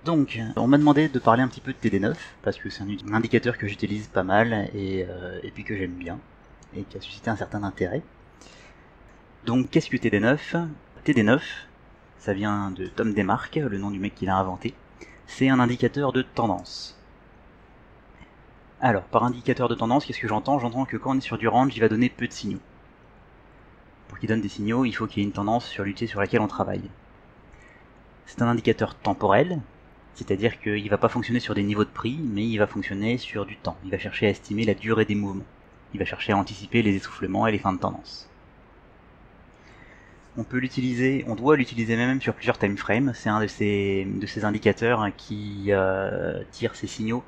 Donc, on m'a demandé de parler un petit peu de TD9, parce que c'est un indicateur que j'utilise pas mal, et puis que j'aime bien, et qui a suscité un certain intérêt. Donc, qu'est-ce que TD9 ? TD9, ça vient de Tom Demark, le nom du mec qui l'a inventé. C'est un indicateur de tendance. Alors, par indicateur de tendance, qu'est-ce que j'entends ? J'entends que quand on est sur du range, il va donner peu de signaux. Pour qu'il donne des signaux, il faut qu'il y ait une tendance sur l'unité sur laquelle on travaille. C'est un indicateur temporel, c'est-à-dire qu'il ne va pas fonctionner sur des niveaux de prix, mais il va fonctionner sur du temps. Il va chercher à estimer la durée des mouvements. Il va chercher à anticiper les essoufflements et les fins de tendance. On doit l'utiliser même sur plusieurs timeframes. C'est un de ces indicateurs qui tire ses signaux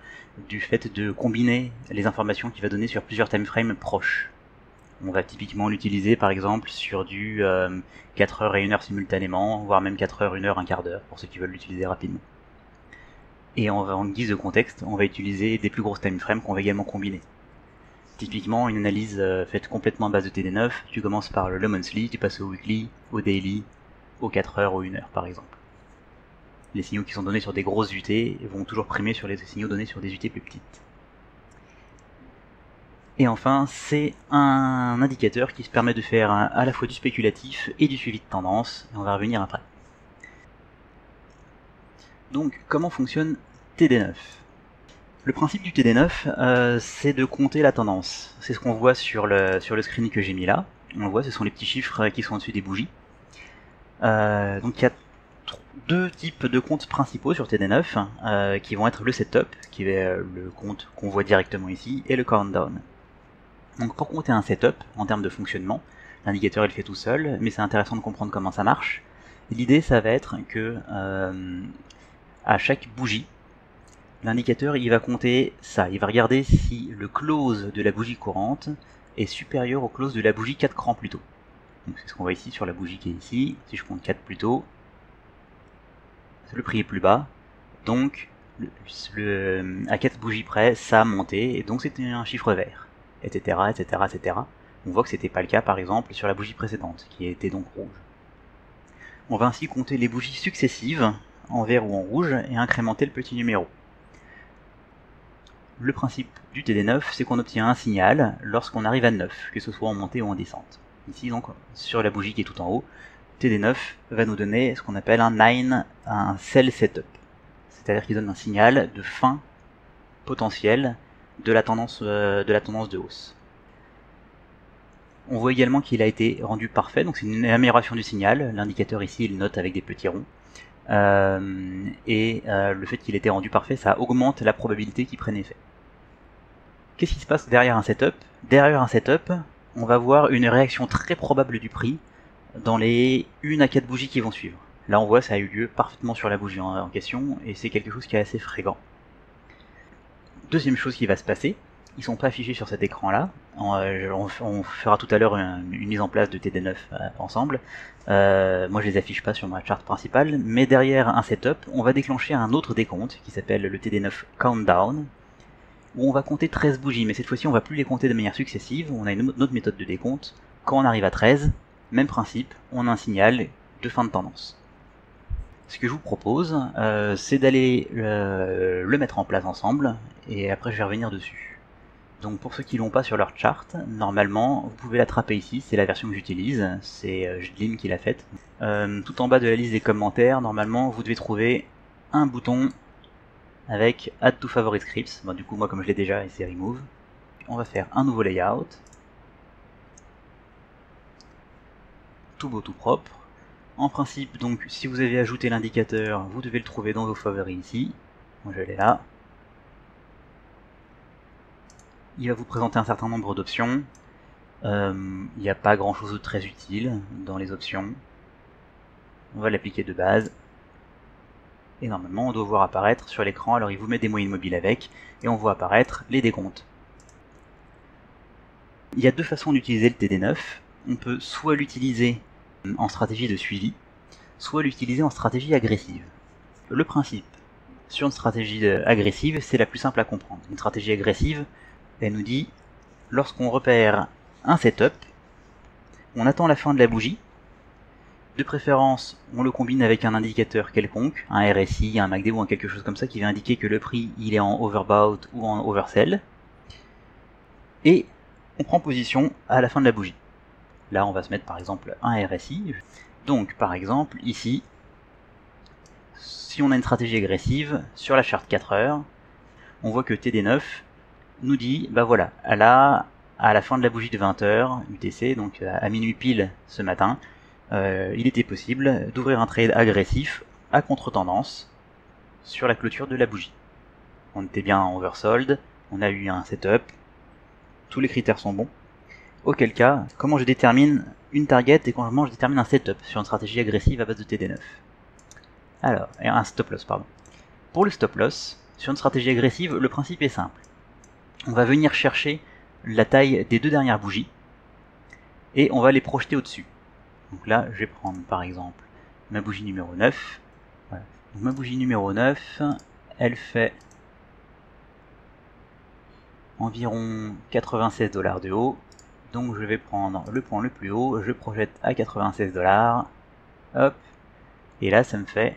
du fait de combiner les informations qu'il va donner sur plusieurs timeframes proches. On va typiquement l'utiliser par exemple sur du 4 heures et 1 heure simultanément, voire même 4 heures, 1 heure, un quart d'heure, pour ceux qui veulent l'utiliser rapidement. Et en guise de contexte, on va utiliser des plus grosses timeframes qu'on va également combiner. Typiquement, une analyse faite complètement à base de TD9, tu commences par le monthly, tu passes au weekly, au daily, aux 4 heures ou 1 heure par exemple. Les signaux qui sont donnés sur des grosses UT vont toujours primer sur les signaux donnés sur des UT plus petites. Et enfin, c'est un indicateur qui se permet de faire à la fois du spéculatif et du suivi de tendance, et on va revenir après. Donc, comment fonctionne TD9 ? Le principe du TD9, c'est de compter la tendance. C'est ce qu'on voit sur le screen que j'ai mis là. On le voit, ce sont les petits chiffres qui sont au-dessus des bougies. Donc il y a deux types de comptes principaux sur TD9, qui vont être le setup, qui est le compte qu'on voit directement ici, et le countdown. Donc pour compter un setup, en termes de fonctionnement, l'indicateur il le fait tout seul, mais c'est intéressant de comprendre comment ça marche. L'idée ça va être que à chaque bougie, l'indicateur il va compter ça, il va regarder si le close de la bougie courante est supérieur au close de la bougie 4 crans plus tôt. Donc c'est ce qu'on voit ici sur la bougie qui est ici, si je compte 4 plus tôt, le prix est plus bas, donc à 4 bougies près ça a monté, et donc c'était un chiffre vert, etc. etc. etc. On voit que c'était pas le cas par exemple sur la bougie précédente, qui était donc rouge. On va ainsi compter les bougies successives, en vert ou en rouge, et incrémenter le petit numéro. Le principe du TD9, c'est qu'on obtient un signal lorsqu'on arrive à 9, que ce soit en montée ou en descente. Ici, donc, sur la bougie qui est tout en haut, TD9 va nous donner ce qu'on appelle un sell setup. C'est-à-dire qu'il donne un signal de fin potentielle de la tendance de hausse. On voit également qu'il a été rendu parfait, donc c'est une amélioration du signal. L'indicateur ici, il note avec des petits ronds. Le fait qu'il ait été rendu parfait, ça augmente la probabilité qu'il prenne effet. Qu'est-ce qui se passe derrière un setup ? Derrière un setup, on va voir une réaction très probable du prix dans les 1 à 4 bougies qui vont suivre. Là on voit ça a eu lieu parfaitement sur la bougie en question, et c'est quelque chose qui est assez fréquent. Deuxième chose qui va se passer, ils sont pas affichés sur cet écran là, on fera tout à l'heure une mise en place de TD9 ensemble. Moi je les affiche pas sur ma charte principale, mais derrière un setup, on va déclencher un autre décompte qui s'appelle le TD9 Countdown, où on va compter 13 bougies, mais cette fois-ci on va plus les compter de manière successive, on a une autre méthode de décompte. Quand on arrive à 13, même principe, on a un signal de fin de tendance. Ce que je vous propose, c'est d'aller le mettre en place ensemble, et après je vais revenir dessus. Donc pour ceux qui l'ont pas sur leur chart, normalement vous pouvez l'attraper ici, c'est la version que j'utilise, c'est Jlim qui l'a faite. Tout en bas de la liste des commentaires, normalement vous devez trouver un bouton avec Add to Favorite Scripts. Bon, du coup moi comme je l'ai déjà, c'est Remove. On va faire un nouveau layout, tout beau tout propre. En principe, donc, si vous avez ajouté l'indicateur, vous devez le trouver dans vos favoris ici. Moi je l'ai là. Il va vous présenter un certain nombre d'options. Il n'y a pas grand chose de très utile dans les options. On va l'appliquer de base. Et normalement on doit voir apparaître sur l'écran, alors il vous met des moyennes mobiles avec, et on voit apparaître les décomptes. Il y a deux façons d'utiliser le TD9. On peut soit l'utiliser en stratégie de suivi, soit l'utiliser en stratégie agressive. Le principe sur une stratégie agressive, c'est la plus simple à comprendre. Une stratégie agressive, elle nous dit, lorsqu'on repère un setup, on attend la fin de la bougie, De préférence, on le combine avec un indicateur quelconque, un RSI, un MACD ou quelque chose comme ça qui va indiquer que le prix il est en overbought ou en oversell. Et on prend position à la fin de la bougie. Là, on va se mettre par exemple un RSI. Donc, par exemple, ici, si on a une stratégie agressive sur la charte 4 heures, on voit que TD9 nous dit, bah voilà, là, à la fin de la bougie de 20h UTC, donc à minuit pile ce matin, il était possible d'ouvrir un trade agressif à contre-tendance sur la clôture de la bougie. On était bien en oversold, on a eu un setup, tous les critères sont bons. Auquel cas, comment je détermine une target et comment je détermine un setup sur une stratégie agressive à base de TD9? Alors, un stop loss, pardon. Pour le stop loss, sur une stratégie agressive, le principe est simple. On va venir chercher la taille des deux dernières bougies et on va les projeter au-dessus. Donc là, je vais prendre par exemple ma bougie numéro 9. Voilà. Donc ma bougie numéro 9, elle fait environ 96 $ de haut. Donc je vais prendre le point le plus haut, je projette à 96 $, hop, et là ça me fait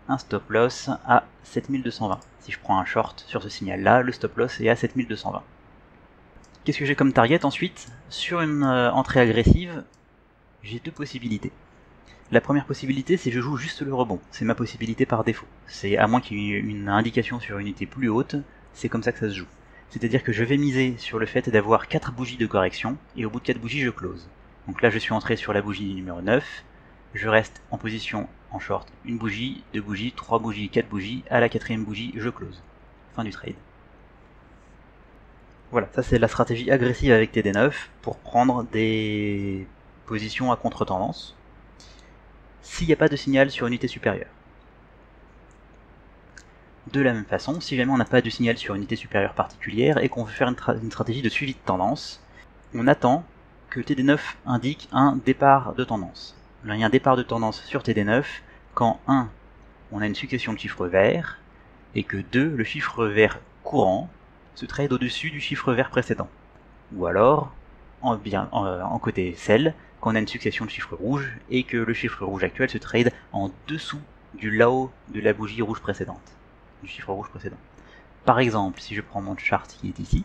un stop loss à 7220. Si je prends un short sur ce signal là, le stop loss est à 7220. Qu'est-ce que j'ai comme target ensuite? Sur une entrée agressive, j'ai deux possibilités. La première possibilité, c'est je joue juste le rebond, c'est ma possibilité par défaut. C'est à moins qu'il y ait une indication sur une unité plus haute, c'est comme ça que ça se joue. C'est-à-dire que je vais miser sur le fait d'avoir 4 bougies de correction, et au bout de 4 bougies, je close. Donc là, je suis entré sur la bougie numéro 9, je reste en position en short, une bougie, 2 bougies, 3 bougies, 4 bougies, à la 4e bougie, je close. Fin du trade. Voilà, ça c'est la stratégie agressive avec TD9 pour prendre des positions à contre-tendance s'il n'y a pas de signal sur une unité supérieure. De la même façon, si jamais on n'a pas de signal sur une unité supérieure particulière et qu'on veut faire une stratégie de suivi de tendance, on attend que TD9 indique un départ de tendance. Là, il y a un départ de tendance sur TD9 quand 1. On a une succession de chiffres verts et que 2. Le chiffre vert courant se trade au-dessus du chiffre vert précédent. Ou alors, en côté sell, quand on a une succession de chiffres rouges et que le chiffre rouge actuel se trade en dessous du là-haut de la bougie rouge précédente. Du chiffre rouge précédent. Par exemple, si je prends mon chart qui est ici,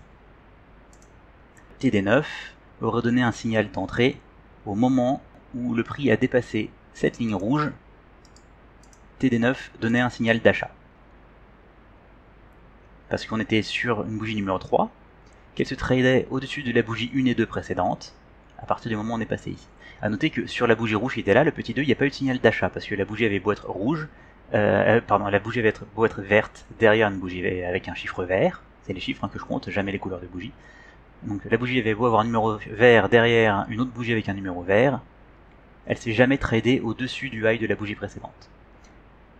TD9 aurait donné un signal d'entrée au moment où le prix a dépassé cette ligne rouge. TD9 donnait un signal d'achat. Parce qu'on était sur une bougie numéro 3, qu'elle se tradait au-dessus de la bougie 1 et 2 précédente, à partir du moment où on est passé ici. A noter que sur la bougie rouge qui était là, le petit 2, il n'y a pas eu de signal d'achat, parce que la bougie avait beau être rouge, la bougie avait beau être verte derrière une bougie avec un chiffre vert, c'est les chiffres que je compte, jamais les couleurs de bougie. Donc la bougie avait beau avoir un numéro vert derrière une autre bougie avec un numéro vert, elle s'est jamais tradée au-dessus du high de la bougie précédente.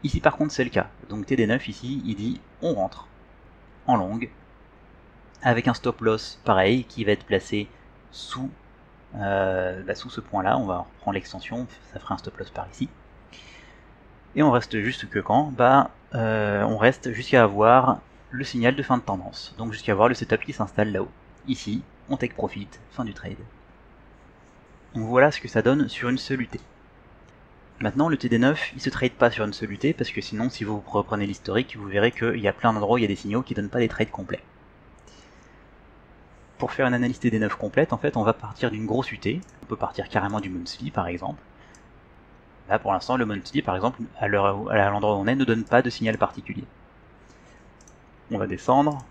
Ici par contre c'est le cas, donc TD9 ici il dit on rentre en longue, avec un stop loss pareil qui va être placé sous ce point là, on va reprendre l'extension, ça fera un stop loss par ici. Et on reste juste que quand on reste jusqu'à avoir le signal de fin de tendance, donc jusqu'à avoir le setup qui s'installe là-haut. Ici, on take profit, fin du trade. Donc voilà ce que ça donne sur une seule UT. Maintenant, le TD9, il se trade pas sur une seule UT, parce que sinon, si vous reprenez l'historique, vous verrez qu'il y a plein d'endroits où il y a des signaux qui donnent pas des trades complets. Pour faire une analyse TD9 complète, en fait, on va partir d'une grosse UT. On peut partir carrément du monthly, par exemple. Là, pour l'instant, le monthly, par exemple, à l'endroit où on est, ne donne pas de signal particulier. On va descendre.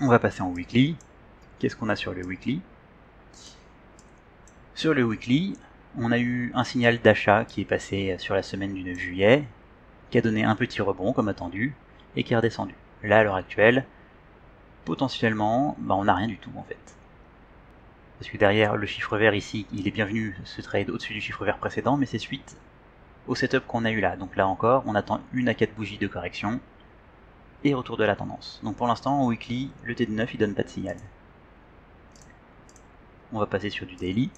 On va passer en weekly. Qu'est-ce qu'on a sur le weekly? Sur le weekly, on a eu un signal d'achat qui est passé sur la semaine du 9 juillet, qui a donné un petit rebond, comme attendu, et qui est redescendu. Là, à l'heure actuelle, potentiellement, on n'a rien du tout, en fait. Parce que derrière le chiffre vert ici, il est bien venu se trade au-dessus du chiffre vert précédent, mais c'est suite au setup qu'on a eu là. Donc là encore, on attend 1 à 4 bougies de correction, et retour de la tendance. Donc pour l'instant, en weekly, le TD9 il donne pas de signal. On va passer sur du daily.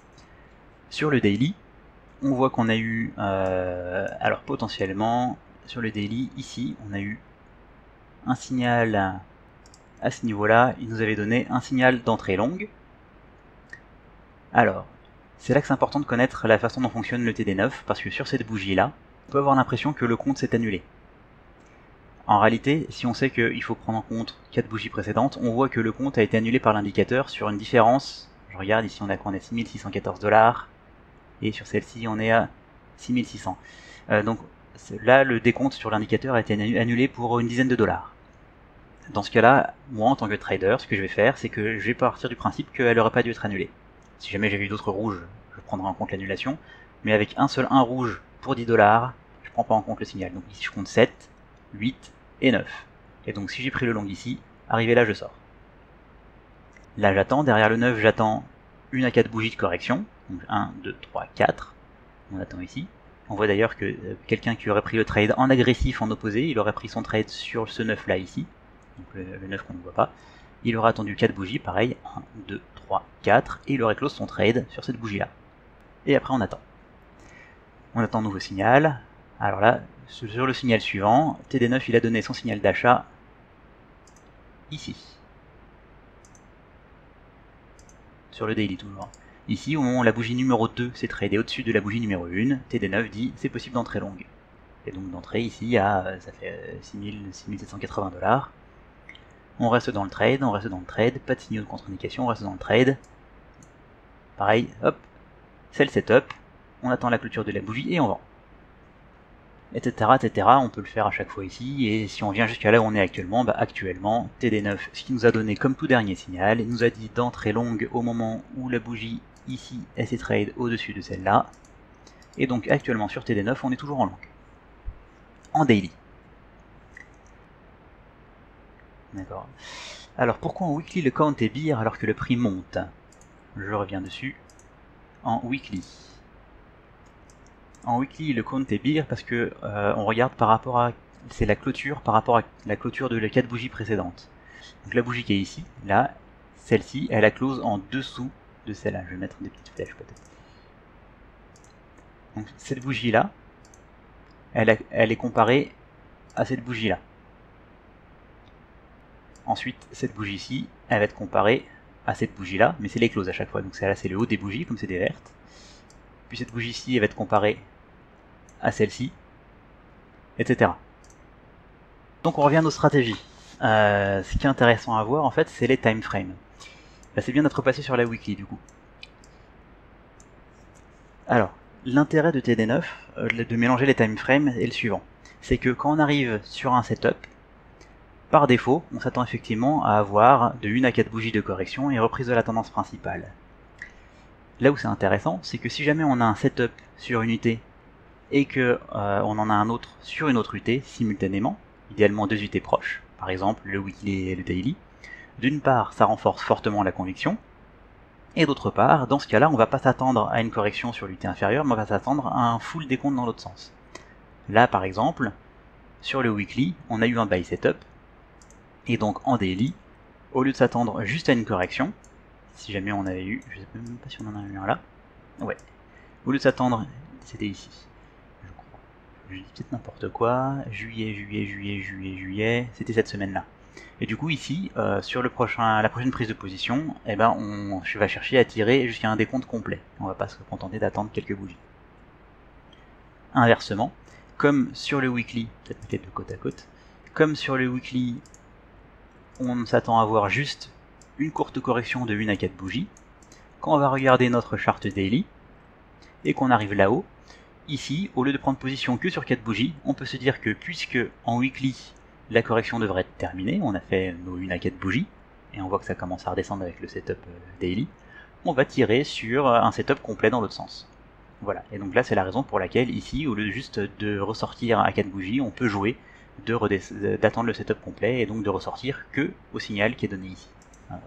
Sur le daily, on voit qu'on a eu, alors potentiellement, sur le daily, ici, on a eu un signal à ce niveau-là, il nous avait donné un signal d'entrée longue. Alors, C'est là que c'est important de connaître la façon dont fonctionne le TD9, parce que sur cette bougie-là, on peut avoir l'impression que le compte s'est annulé. En réalité, si on sait qu'il faut prendre en compte 4 bougies précédentes, on voit que le compte a été annulé par l'indicateur sur une différence. Je regarde, ici on a 6614 $, et sur celle-ci on est à 6600. Donc là, le décompte sur l'indicateur a été annulé pour une dizaine de dollars. Dans ce cas-là, moi en tant que trader, ce que je vais faire, c'est que je vais partir du principe qu'elle n'aurait pas dû être annulée. Si jamais j'ai vu d'autres rouges, je prendrai en compte l'annulation, mais avec un seul 1 rouge pour 10 $, je prends pas en compte le signal. Donc ici je compte 7, 8 et 9. Et donc si j'ai pris le long ici, arrivé là je sors. Là j'attends, derrière le 9 j'attends 1 à 4 bougies de correction. Donc 1, 2, 3, 4. On attend ici. On voit d'ailleurs que quelqu'un qui aurait pris le trade en agressif en opposé, il aurait pris son trade sur ce 9 là ici. Donc le 9 qu'on ne voit pas. Il aurait attendu 4 bougies, pareil, 1, 2, 3, 4, et il aurait close son trade sur cette bougie là. Et après on attend. On attend un nouveau signal. Alors là, sur le signal suivant, TD9 il a donné son signal d'achat ici. Sur le daily toujours. Ici, au moment où la bougie numéro 2 s'est tradée au-dessus de la bougie numéro 1, TD9 dit c'est possible d'entrer longue. Et donc d'entrer ici, ça fait 6780 $. On reste dans le trade, pas de signaux de contre-indication, on reste dans le trade. Pareil, hop, c'est le setup, on attend la clôture de la bougie et on vend. Etc, etc, on peut le faire à chaque fois ici, et si on vient jusqu'à là où on est actuellement, actuellement, TD9, ce qui nous a donné comme tout dernier signal, il nous a dit d'entrer longue au moment où la bougie ici, elle s'est trade au-dessus de celle-là, et donc actuellement sur TD9, on est toujours en longue. En daily. D'accord. Alors pourquoi en weekly le count est bear alors que le prix monte? Je reviens dessus. En weekly. En weekly le count est bear parce que on regarde par rapport à... c'est la clôture par rapport à la clôture de les 4 bougies précédentes. Donc la bougie qui est ici, là, celle-ci, elle a close en dessous de celle-là. Je vais mettre des petites flèches peut-être. Donc cette bougie-là, elle est comparée à cette bougie-là. Ensuite, cette bougie-ci, elle va être comparée à cette bougie-là, mais c'est les closes à chaque fois. Donc celle-là, c'est le haut des bougies, comme c'est des vertes. Puis cette bougie-ci, elle va être comparée à celle-ci, etc. Donc on revient à nos stratégies. Ce qui est intéressant à voir, en fait, c'est les time frames. Là, c'est bien d'être passé sur la weekly, du coup. Alors, l'intérêt de TD9, de mélanger les time frames, est le suivant. C'est que quand on arrive sur un setup, par défaut, on s'attend effectivement à avoir de 1 à 4 bougies de correction et reprise de la tendance principale. Là où c'est intéressant, c'est que si jamais on a un setup sur une UT et que on en a un autre sur une autre UT simultanément, idéalement 2 UT proches, par exemple le weekly et le daily, d'une part ça renforce fortement la conviction, et d'autre part, dans ce cas-là, on va pas s'attendre à une correction sur l'UT inférieure, mais on va s'attendre à un full décompte dans l'autre sens. Là par exemple, sur le weekly, on a eu un buy setup, et donc en daily, au lieu de s'attendre juste à une correction, si jamais on avait eu, je sais même pas si on en a eu un là, ouais, au lieu de s'attendre, c'était ici, je crois, je dis peut-être n'importe quoi, juillet, c'était cette semaine-là. Et du coup ici, sur la prochaine prise de position, eh ben on va chercher à tirer jusqu'à un décompte complet. On va pas se contenter d'attendre quelques bougies. Inversement, comme sur le weekly, peut-être mettre les deux côte à côte, comme sur le weekly, on s'attend à voir juste une courte correction de 1 à 4 bougies, quand on va regarder notre charte daily, et qu'on arrive là-haut, ici, au lieu de prendre position que sur 4 bougies, on peut se dire que puisque en weekly, la correction devrait être terminée, on a fait nos 1 à 4 bougies, et on voit que ça commence à redescendre avec le setup daily, on va tirer sur un setup complet dans l'autre sens. Voilà, et donc là c'est la raison pour laquelle ici, au lieu juste de ressortir à 4 bougies, on peut jouer d'attendre le setup complet et donc de ressortir que au signal qui est donné ici. Voilà.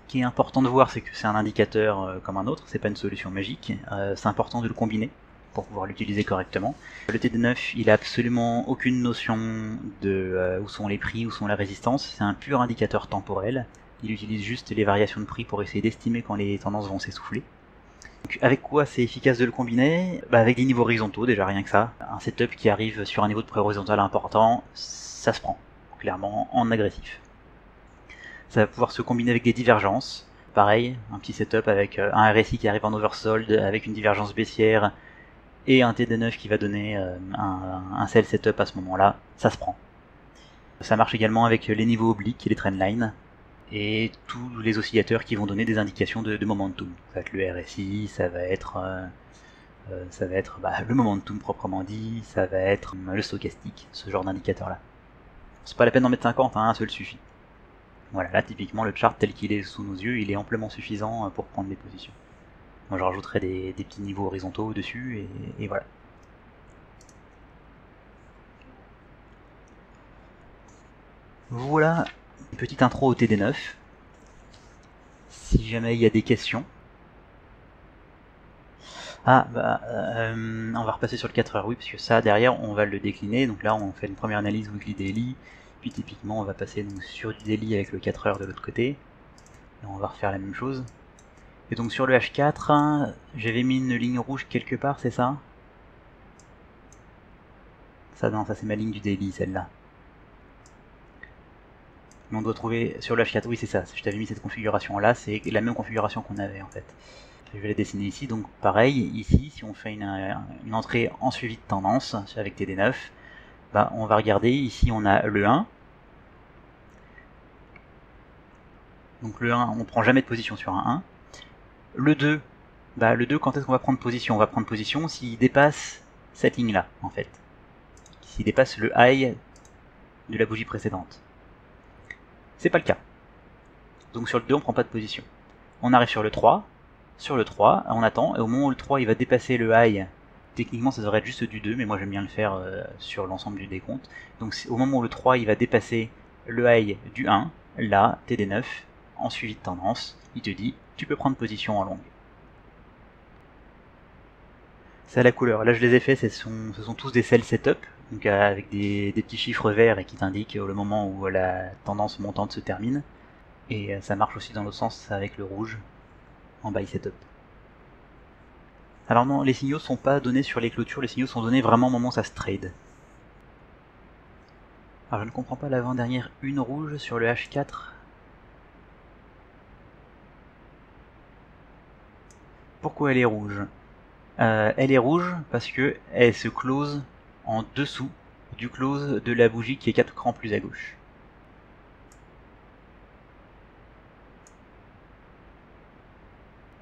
Ce qui est important de voir, c'est que c'est un indicateur comme un autre, c'est pas une solution magique, c'est important de le combiner pour pouvoir l'utiliser correctement. Le TD9, il a absolument aucune notion de où sont les prix, où sont la résistance, c'est un pur indicateur temporel, il utilise juste les variations de prix pour essayer d'estimer quand les tendances vont s'essouffler. Donc, avec quoi c'est efficace de le combiner? Avec des niveaux horizontaux, déjà rien que ça. Un setup qui arrive sur un niveau de pré horizontal important, ça se prend, clairement, en agressif. Ça va pouvoir se combiner avec des divergences. pareil, un petit setup avec un RSI qui arrive en oversold, avec une divergence baissière, et un TD9 qui va donner un sell setup à ce moment-là, ça se prend. Ça marche également avec les niveaux obliques et les trendlines, et tous les oscillateurs qui vont donner des indications de momentum. Ça va être le RSI, ça va être le momentum proprement dit, ça va être le stochastique, ce genre d'indicateur là. C'est pas la peine d'en mettre 50, un seul suffit. Voilà, là typiquement le chart tel qu'il est sous nos yeux, il est amplement suffisant pour prendre des positions. Moi je rajouterai des petits niveaux horizontaux au-dessus, et voilà. Voilà, une petite intro au TD9. Si jamais il y a des questions. On va repasser sur le 4 heures, oui, parce que ça, derrière, on va le décliner. Donc là, on fait une première analyse weekly daily. Puis typiquement, on va passer donc, sur du daily avec le 4 heures de l'autre côté. Et on va refaire la même chose. Et donc sur le H4, j'avais mis une ligne rouge quelque part, c'est ça? Ça, non, ça c'est ma ligne du daily, celle-là. Mais on doit trouver sur le H4, oui c'est ça, je t'avais mis cette configuration là, c'est la même configuration qu'on avait en fait. Je vais la dessiner ici, donc pareil, ici si on fait une entrée en suivi de tendance avec TD9, bah, on va regarder, ici on a le 1. Donc le 1, on prend jamais de position sur un 1. Le 2, bah, le 2 quand est-ce qu'on va prendre position? On va prendre position s'il dépasse cette ligne là en fait. S'il dépasse le high de la bougie précédente. C'est pas le cas. Donc sur le 2, on prend pas de position. On arrive sur le 3. Sur le 3, on attend, et au moment où le 3 il va dépasser le high, techniquement ça devrait être juste du 2, mais moi j'aime bien le faire sur l'ensemble du décompte. Donc au moment où le 3 il va dépasser le high du 1, là, TD9, en suivi de tendance, il te dit, tu peux prendre position en longue. C'est à la couleur. Là je les ai fait, ce sont tous des sell setup, donc avec des petits chiffres verts et qui t'indiquent le moment où la tendance montante se termine. Et ça marche aussi dans l'autre sens avec le rouge en buy setup. Alors non, les signaux sont pas donnés sur les clôtures, les signaux sont donnés vraiment au moment où ça se trade. Alors je ne comprends pas l'avant-dernière une rouge sur le H4. Pourquoi elle est rouge? Elle est rouge parce que elle se close en dessous du close de la bougie qui est 4 crans plus à gauche.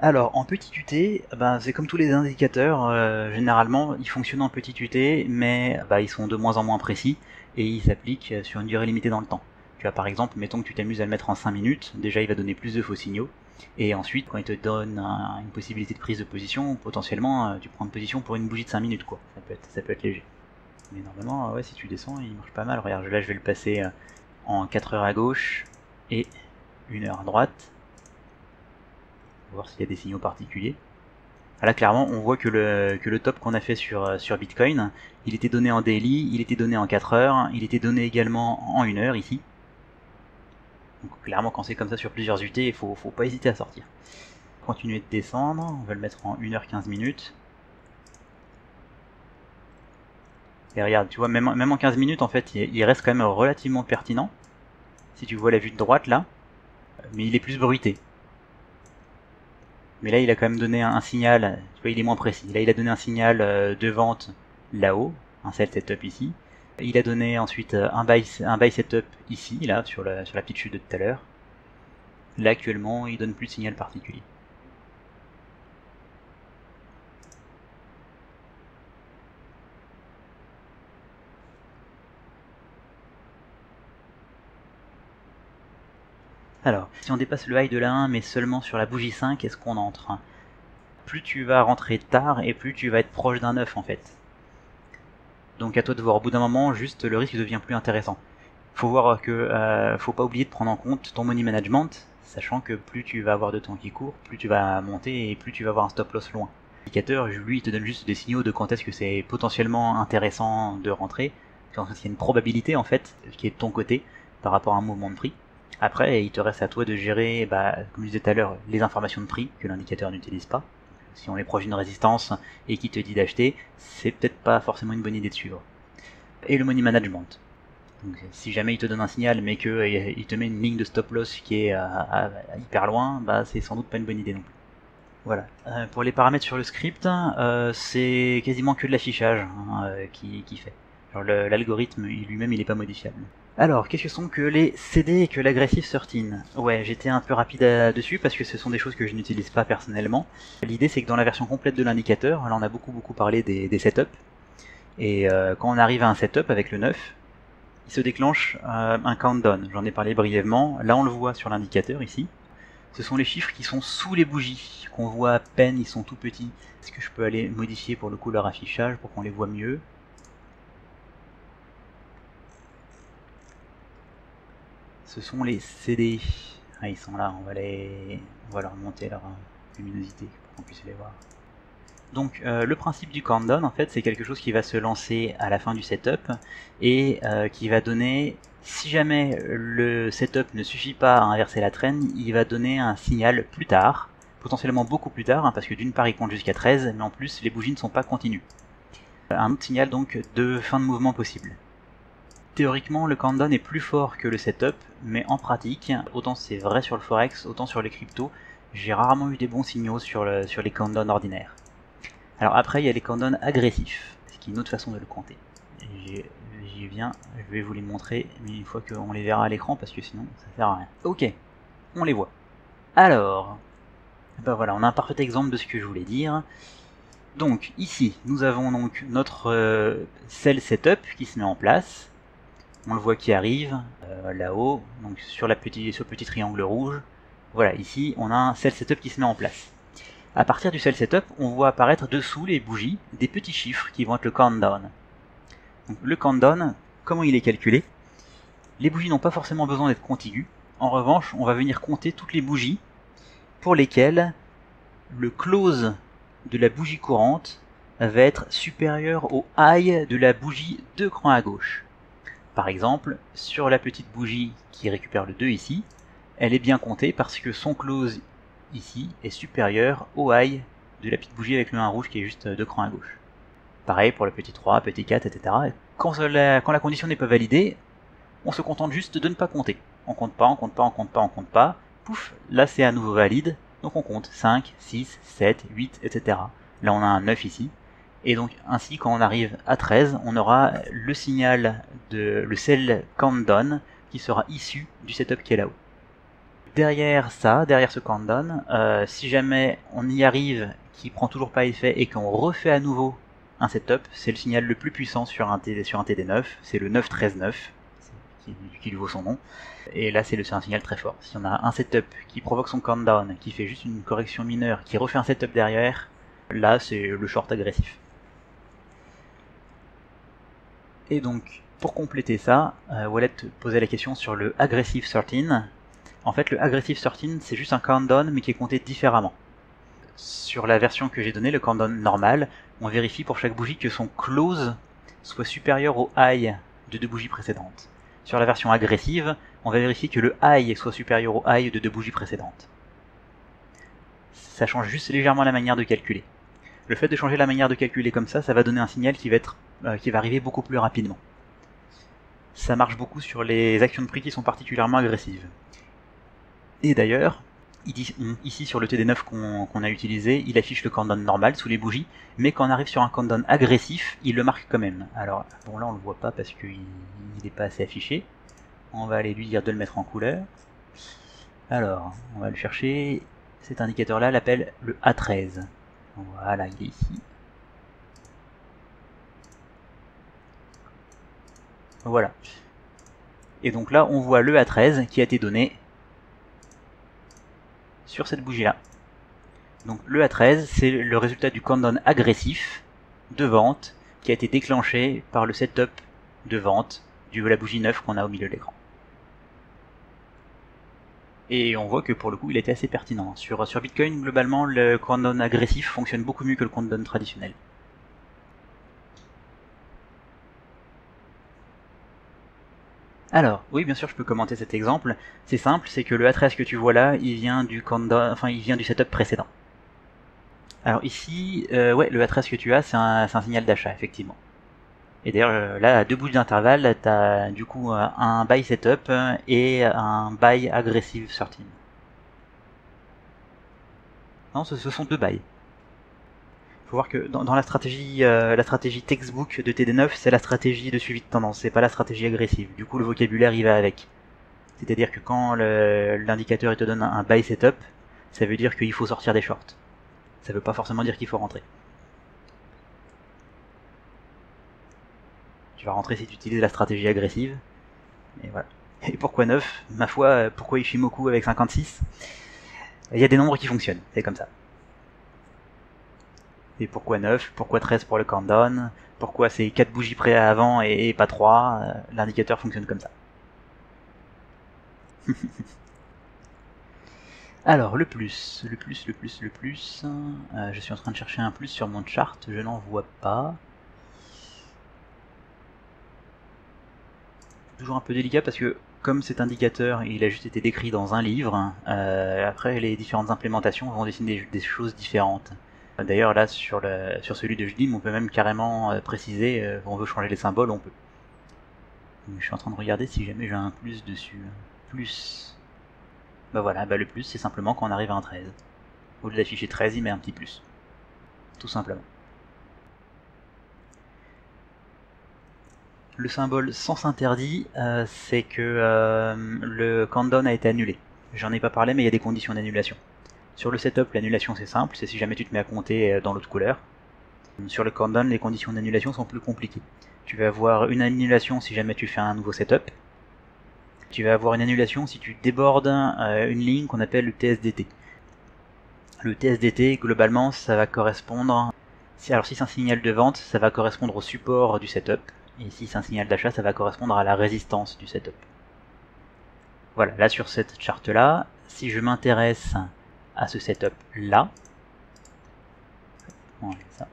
Alors en petit UT, c'est comme tous les indicateurs, généralement ils fonctionnent en petit UT, mais ils sont de moins en moins précis et ils s'appliquent sur une durée limitée dans le temps. Tu vois, par exemple, mettons que tu t'amuses à le mettre en 5 minutes, déjà il va donner plus de faux signaux, et ensuite quand il te donne une possibilité de prise de position, potentiellement tu prends une position pour une bougie de 5 minutes quoi, ça peut être léger. Mais normalement, ouais, si tu descends, il marche pas mal. Regarde, là je vais le passer en 4 heures à gauche et 1 heure à droite. Voir s'il y a des signaux particuliers. Là clairement on voit que le top qu'on a fait sur Bitcoin, il était donné en daily, il était donné en 4 heures, il était donné également en 1 heure ici. Donc clairement quand c'est comme ça sur plusieurs UT, il faut pas hésiter à sortir. Continuer de descendre, on va le mettre en 1h15 minutes. Et regarde, tu vois, même en 15 minutes en fait, il reste quand même relativement pertinent. Si tu vois la vue de droite là, mais il est plus bruité. Mais là il a quand même donné un signal, tu vois il est moins précis, là il a donné un signal de vente là-haut, un sell setup ici, il a donné ensuite un buy setup ici, là sur la petite chute de tout à l'heure. Là actuellement il donne plus de signal particulier. Alors, si on dépasse le high de la 1 mais seulement sur la bougie 5, est-ce qu'on entre? Plus tu vas rentrer tard et plus tu vas être proche d'un 9 en fait. Donc à toi de voir, au bout d'un moment, juste le risque devient plus intéressant. Faut voir que faut pas oublier de prendre en compte ton money management, sachant que plus tu vas avoir de temps qui court, plus tu vas monter et plus tu vas avoir un stop loss loin. L'indicateur, lui, il te donne juste des signaux de quand est-ce que c'est potentiellement intéressant de rentrer. Parce qu'il y a une probabilité en fait qui est de ton côté par rapport à un mouvement de prix. Après, il te reste à toi de gérer, comme je disais tout à l'heure, les informations de prix que l'indicateur n'utilise pas. Si on est proche d'une résistance et qui te dit d'acheter, c'est peut-être pas forcément une bonne idée de suivre. Et le money management. Donc, si jamais il te donne un signal mais qu'il te met une ligne de stop loss qui est à hyper loin, bah c'est sans doute pas une bonne idée non plus. Voilà. Pour les paramètres sur le script, c'est quasiment que de l'affichage qui fait. L'algorithme lui-même il est pas modifiable. Alors, qu'est-ce que sont que les CD et que l'aggressive 13? Ouais, j'étais un peu rapide dessus parce que ce sont des choses que je n'utilise pas personnellement. L'idée c'est que dans la version complète de l'indicateur, là on a beaucoup parlé des setups, et quand on arrive à un setup avec le 9, il se déclenche un countdown. J'en ai parlé brièvement, là on le voit sur l'indicateur ici. Ce sont les chiffres qui sont sous les bougies, qu'on voit à peine, ils sont tout petits. Est-ce que je peux aller modifier pour le coup leur affichage pour qu'on les voit mieux? Ce sont les CD. Ah, ils sont là, on va leur monter leur luminosité pour qu'on puisse les voir. Donc le principe du countdown en fait c'est quelque chose qui va se lancer à la fin du setup et qui va donner, si jamais le setup ne suffit pas à inverser la trend, il va donner un signal plus tard, potentiellement beaucoup plus tard, hein, parce que d'une part il compte jusqu'à 13, mais en plus les bougies ne sont pas continues. Un autre signal donc de fin de mouvement possible. Théoriquement le countdown est plus fort que le setup, mais en pratique, autant c'est vrai sur le forex, autant sur les cryptos, j'ai rarement eu des bons signaux sur les countdowns ordinaires. Alors après il y a les countdowns agressifs, ce qui est une autre façon de le compter. J'y viens, je vais vous les montrer, mais une fois qu'on les verra à l'écran, parce que sinon ça sert à rien. Ok, on les voit. Alors, ben voilà, on a un parfait exemple de ce que je voulais dire. Donc ici, nous avons donc notre sell setup qui se met en place. On le voit qui arrive là-haut, donc sur le petit triangle rouge. Voilà, ici on a un sell setup qui se met en place. À partir du sell setup, on voit apparaître dessous les bougies des petits chiffres qui vont être le countdown. Donc, le countdown, comment il est calculé? Les bougies n'ont pas forcément besoin d'être contiguës. En revanche, on va venir compter toutes les bougies pour lesquelles le close de la bougie courante va être supérieur au high de la bougie 2 crans à gauche. Par exemple, sur la petite bougie qui récupère le 2 ici, elle est bien comptée parce que son close ici est supérieur au high de la petite bougie avec le 1 rouge qui est juste 2 crans à gauche. Pareil pour le petit 3, petit 4, etc. Quand la condition n'est pas validée, on se contente juste de ne pas compter. On compte pas, on compte pas, on compte pas, on compte pas. Pouf, là c'est à nouveau valide, donc on compte 5, 6, 7, 8, etc. Là on a un 9 ici. Et donc ainsi quand on arrive à 13, on aura le signal de le sell countdown qui sera issu du setup qui est là-haut. Derrière ce countdown, si jamais on y arrive, qui prend toujours pas effet et qu'on refait à nouveau un setup, c'est le signal le plus puissant sur un TD9, c'est le 9-13-9, qui lui vaut son nom. Et là c'est un signal très fort. Si on a un setup qui provoque son countdown, qui fait juste une correction mineure, qui refait un setup derrière, là c'est le short agressif. Et donc, pour compléter ça, Wallet posait la question sur le Aggressive 13. En fait, le Aggressive 13, c'est juste un countdown, mais qui est compté différemment. Sur la version que j'ai donnée, le countdown normal, on vérifie pour chaque bougie que son close soit supérieur au high de 2 bougies précédentes. Sur la version agressive, on va vérifier que le high soit supérieur au high de 2 bougies précédentes. Ça change juste légèrement la manière de calculer. Le fait de changer la manière de calculer comme ça va donner un signal qui va arriver beaucoup plus rapidement. Ça marche beaucoup sur les actions de prix qui sont particulièrement agressives. Et d'ailleurs, ici sur le TD9 qu'on a utilisé, il affiche le countdown normal sous les bougies, mais quand on arrive sur un countdown agressif, il le marque quand même. Alors, bon là on le voit pas parce qu'il n'est pas assez affiché. On va aller lui dire de le mettre en couleur. Alors, on va le chercher. Cet indicateur-là l'appelle le A13. Voilà, il est ici. Voilà. Et donc là, on voit le A13 qui a été donné sur cette bougie-là. Donc le A13, c'est le résultat du countdown agressif de vente qui a été déclenché par le setup de vente de la bougie 9 qu'on a au milieu de l'écran. Et on voit que pour le coup, il était assez pertinent. Sur Bitcoin, globalement, le countdown agressif fonctionne beaucoup mieux que le countdown traditionnel. Alors, oui, bien sûr, je peux commenter cet exemple. C'est simple, c'est que le A13 que tu vois là, il vient du countdown, enfin, il vient du setup précédent. Alors ici, ouais, le A13 que tu as, c'est un signal d'achat, effectivement. Et d'ailleurs, là, à 2 bougies d'intervalle, tu as du coup un buy setup et un buy aggressive 13. Non, ce sont 2 buys. Faut voir que dans la stratégie textbook de TD9, c'est la stratégie de suivi de tendance, c'est pas la stratégie agressive. Du coup, le vocabulaire il va avec. C'est-à-dire que quand l'indicateur te donne un buy setup, ça veut dire qu'il faut sortir des shorts. Ça veut pas forcément dire qu'il faut rentrer. Tu vas rentrer si tu utilises la stratégie agressive. Et voilà. Et pourquoi 9? Ma foi, pourquoi Ishimoku avec 56? Il y a des nombres qui fonctionnent, c'est comme ça. Et pourquoi 9? Pourquoi 13 pour le countdown? Pourquoi c'est 4 bougies près avant et pas 3? L'indicateur fonctionne comme ça. Alors, le plus. Je suis en train de chercher un plus sur mon chart, je n'en vois pas. Toujours un peu délicat parce que, comme cet indicateur, il a juste été décrit dans un livre, après les différentes implémentations vont dessiner des choses différentes. D'ailleurs, là, sur celui de Jdim, on peut même carrément préciser, on veut changer les symboles, on peut. Donc, je suis en train de regarder si jamais j'ai un plus dessus. Plus. Bah voilà, bah le plus, c'est simplement quand on arrive à un 13. Au lieu d'afficher 13, il met un petit plus. Tout simplement. Le symbole sens interdit, c'est que le countdown a été annulé. J'en ai pas parlé, mais il y a des conditions d'annulation. Sur le setup, l'annulation c'est simple, c'est si jamais tu te mets à compter dans l'autre couleur. Sur le countdown, les conditions d'annulation sont plus compliquées. Tu vas avoir une annulation si jamais tu fais un nouveau setup. Tu vas avoir une annulation si tu débordes une ligne qu'on appelle le TSDT. Le TSDT, globalement, ça va correspondre... Alors si c'est un signal de vente, ça va correspondre au support du setup. Et si c'est un signal d'achat, ça va correspondre à la résistance du setup. Voilà, là sur cette charte là, si je m'intéresse à ce setup là, voilà, ça.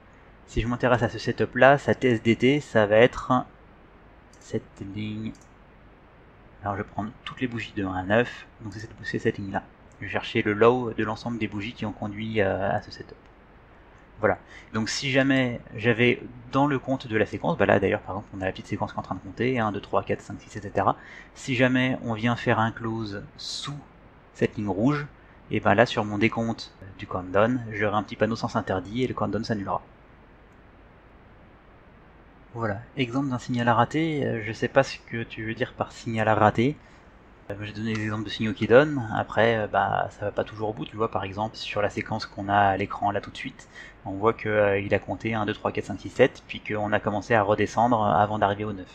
Si je m'intéresse à ce setup là, sa TSDT, ça va être cette ligne. Alors je vais prendre toutes les bougies de 1 à 9, donc c'est cette ligne là. Je vais chercher le low de l'ensemble des bougies qui ont conduit à ce setup. Voilà. Donc si jamais j'avais dans le compte de la séquence, bah là d'ailleurs par exemple on a la petite séquence qui est en train de compter, 1, 2, 3, 4, 5, 6, etc. Si jamais on vient faire un close sous cette ligne rouge, et ben là sur mon décompte du countdown, j'aurai un petit panneau sens interdit et le countdown s'annulera. Voilà, exemple d'un signal à rater, je sais pas ce que tu veux dire par signal à rater. J'ai donné des exemples de signaux qui donnent, après bah ça va pas toujours au bout, tu vois par exemple sur la séquence qu'on a à l'écran là tout de suite, on voit qu'il a compté 1, 2, 3, 4, 5, 6, 7, puis qu'on a commencé à redescendre avant d'arriver au 9.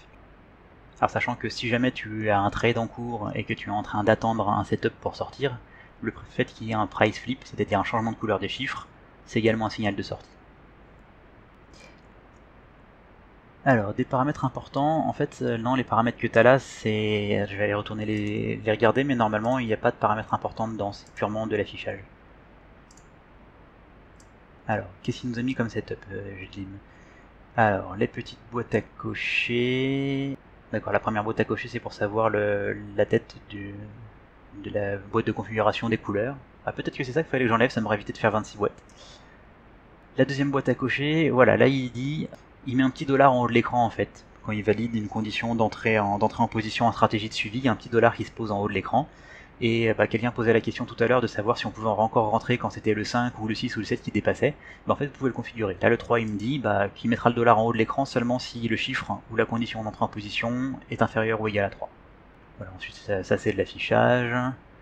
Alors sachant que si jamais tu as un trade en cours et que tu es en train d'attendre un setup pour sortir, le fait qu'il y ait un price flip, c'est-à-dire un changement de couleur des chiffres, c'est également un signal de sortie. Alors, des paramètres importants, en fait, non, les paramètres que tu as là, c'est... Je vais aller retourner les regarder, mais normalement, il n'y a pas de paramètres importants dedans, c'est purement de l'affichage. Alors, qu'est-ce qu'il nous a mis comme setup, Jdim? Alors, les petites boîtes à cocher... D'accord, la première boîte à cocher, c'est pour savoir la tête de la boîte de configuration des couleurs. Ah, peut-être que c'est ça qu'il fallait que j'enlève, ça m'aurait évité de faire 26 boîtes. La deuxième boîte à cocher, voilà, là il dit... Il met un petit dollar en haut de l'écran en fait. Quand il valide une condition d'entrée en position en stratégie de suivi, il y a un petit dollar qui se pose en haut de l'écran. Et bah, quelqu'un posait la question tout à l'heure de savoir si on pouvait encore rentrer quand c'était le 5 ou le 6 ou le 7 qui dépassait. Bah, en fait, vous pouvez le configurer. Là, le 3, il me dit bah, qu'il mettra le dollar en haut de l'écran seulement si le chiffre ou la condition d'entrée en position est inférieure ou égale à 3. Voilà, ensuite, ça c'est de l'affichage.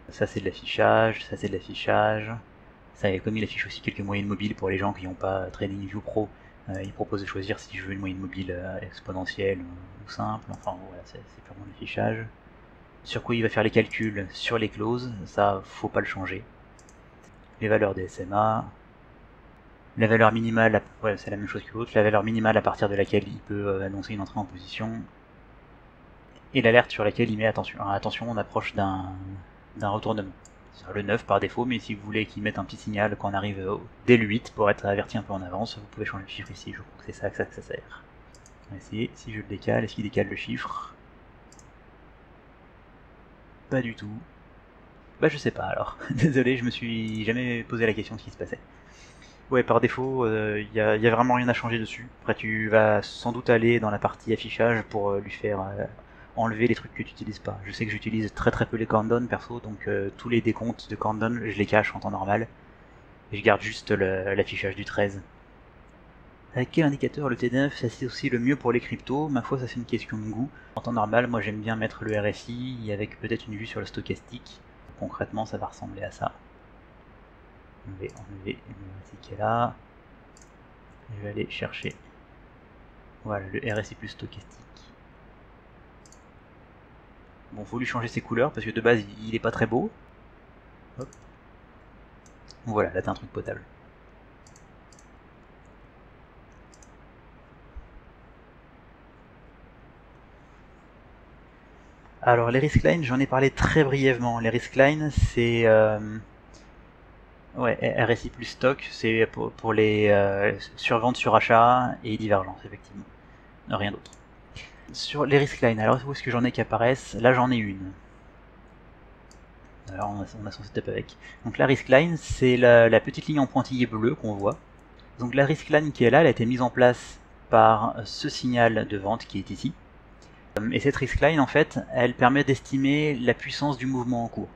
Ça c'est de l'affichage. Ça c'est de l'affichage. Ça, comme il affiche aussi quelques moyennes mobiles pour les gens qui n'ont pas TradingView Pro, il propose de choisir si je veux une moyenne mobile exponentielle ou simple. Enfin voilà, c'est purement l'affichage. Sur quoi il va faire les calculs? Sur les clauses, ça faut pas le changer. Les valeurs des SMA. La valeur minimale, ouais, c'est la même chose que l'autre. La valeur minimale à partir de laquelle il peut annoncer une entrée en position. Et l'alerte sur laquelle il met attention. Alors, attention, on approche d'un retournement. C'est le 9 par défaut, mais si vous voulez qu'il mette un petit signal quand on arrive dès le 8 pour être averti un peu en avance, vous pouvez changer le chiffre ici, je crois que c'est ça que ça sert. On va essayer, si je le décale, est-ce qu'il décale le chiffre? Pas du tout. Bah je sais pas alors, désolé, je me suis jamais posé la question de ce qui se passait. Ouais, par défaut, y a vraiment rien à changer dessus. Après, tu vas sans doute aller dans la partie affichage pour lui faire enlever les trucs que tu n'utilises pas. Je sais que j'utilise très peu les countdowns perso, donc tous les décomptes de countdown, je les cache en temps normal. Et je garde juste l'affichage du 13. Avec quel indicateur le T9 s'associe le mieux pour les cryptos? Ma foi, ça c'est une question de goût. En temps normal, moi j'aime bien mettre le RSI avec peut-être une vue sur le stochastique. Concrètement, ça va ressembler à ça. On va enlever le RSI qui est là. Je vais aller chercher, voilà, le RSI plus stochastique. Bon, faut lui changer ses couleurs parce que de base il est pas très beau. Hop. Voilà, là t'as un truc potable. Alors les risk lines, j'en ai parlé très brièvement. Les risk lines, c'est ouais, RSI plus stock, c'est pour les surventes, surachats et divergences, effectivement. Rien d'autre. Sur les risk lines, alors où est-ce que j'en ai qui apparaissent? Là j'en ai une. Alors on a son setup avec. Donc la risk line, c'est la petite ligne en pointillé bleu qu'on voit. Donc la risk line qui est là, elle a été mise en place par ce signal de vente qui est ici. Et cette risk line, en fait, elle permet d'estimer la puissance du mouvement en cours.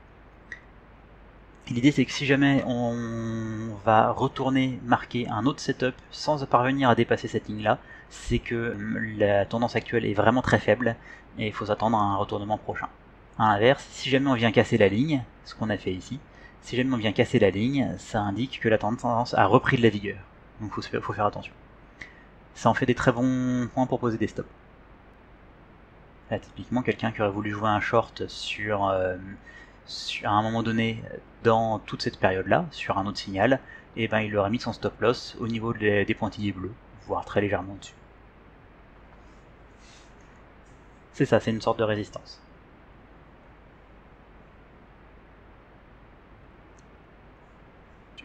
L'idée, c'est que si jamais on va retourner marquer un autre setup sans parvenir à dépasser cette ligne-là, c'est que la tendance actuelle est vraiment très faible et il faut s'attendre à un retournement prochain. A l'inverse, si jamais on vient casser la ligne, ce qu'on a fait ici, si jamais on vient casser la ligne, ça indique que la tendance a repris de la vigueur. Donc il faut faire attention. Ça en fait des très bons points pour poser des stops. Là, typiquement, quelqu'un qui aurait voulu jouer un short à un moment donné dans toute cette période-là, sur un autre signal, et ben il aurait mis son stop loss au niveau des pointillés bleus, voire très légèrement dessus. C'est ça, c'est une sorte de résistance.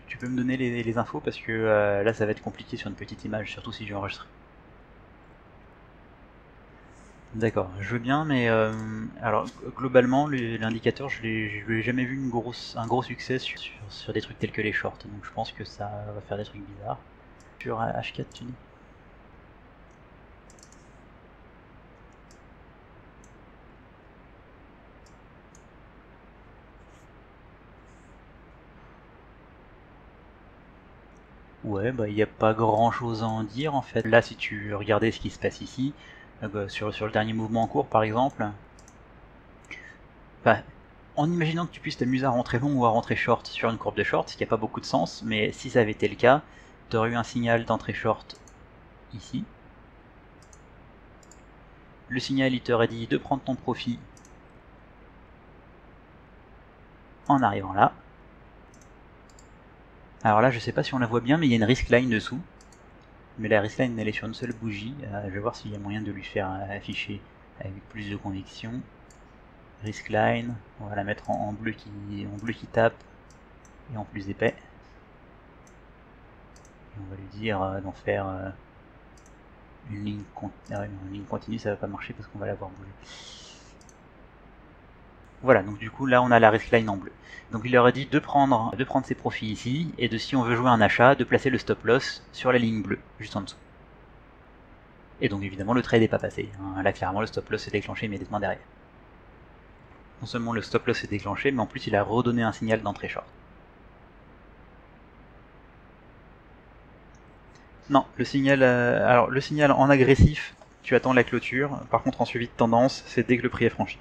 Tu peux me donner les infos parce que là ça va être compliqué sur une petite image, surtout si j'ai enregistré. D'accord, je veux bien, mais alors globalement l'indicateur je l'ai jamais vu un gros succès sur des trucs tels que les shorts, donc je pense que ça va faire des trucs bizarres. Sur H4 tu dis? Ouais, bah il n'y a pas grand chose à en dire en fait. Là si tu regardais ce qui se passe ici, sur le dernier mouvement en cours par exemple, bah, en imaginant que tu puisses t'amuser à rentrer long ou à rentrer short sur une courbe de short, ce qui n'a pas beaucoup de sens, mais si ça avait été le cas, tu aurais eu un signal d'entrée short ici. Le signal il t'aurait dit de prendre ton profit en arrivant là. Alors là je sais pas si on la voit bien, mais il y a une risk line dessous. Mais la risk line elle est sur une seule bougie. Je vais voir s'il y a moyen de lui faire afficher avec plus de conviction. Risk line, on va la mettre en bleu qui tape et en plus épais. Et on va lui dire d'en faire une ligne continue, ça va pas marcher parce qu'on va l'avoir bougé. Voilà, donc du coup là on a la risk line en bleu. Donc il leur a dit de prendre ses profits ici, et de, si on veut jouer un achat, de placer le stop loss sur la ligne bleue, juste en dessous. Et donc évidemment le trade n'est pas passé. Là clairement le stop loss est déclenché immédiatement derrière. Non seulement le stop loss est déclenché, mais en plus il a redonné un signal d'entrée short. Non, le signal, alors le signal en agressif, tu attends la clôture. Par contre en suivi de tendance, c'est dès que le prix est franchi.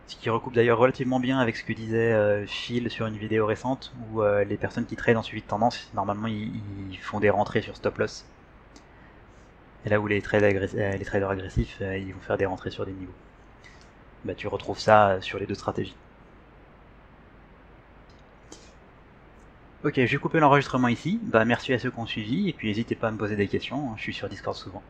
Ce qui recoupe d'ailleurs relativement bien avec ce que disait Phil sur une vidéo récente, où les personnes qui tradent en suivi de tendance, normalement ils font des rentrées sur stop loss. Et là où les traders agressifs, ils vont faire des rentrées sur des niveaux. Bah, tu retrouves ça sur les deux stratégies. Ok, j'ai coupé l'enregistrement ici. Bah, merci à ceux qui ont suivi, et puis n'hésitez pas à me poser des questions, je suis sur Discord souvent.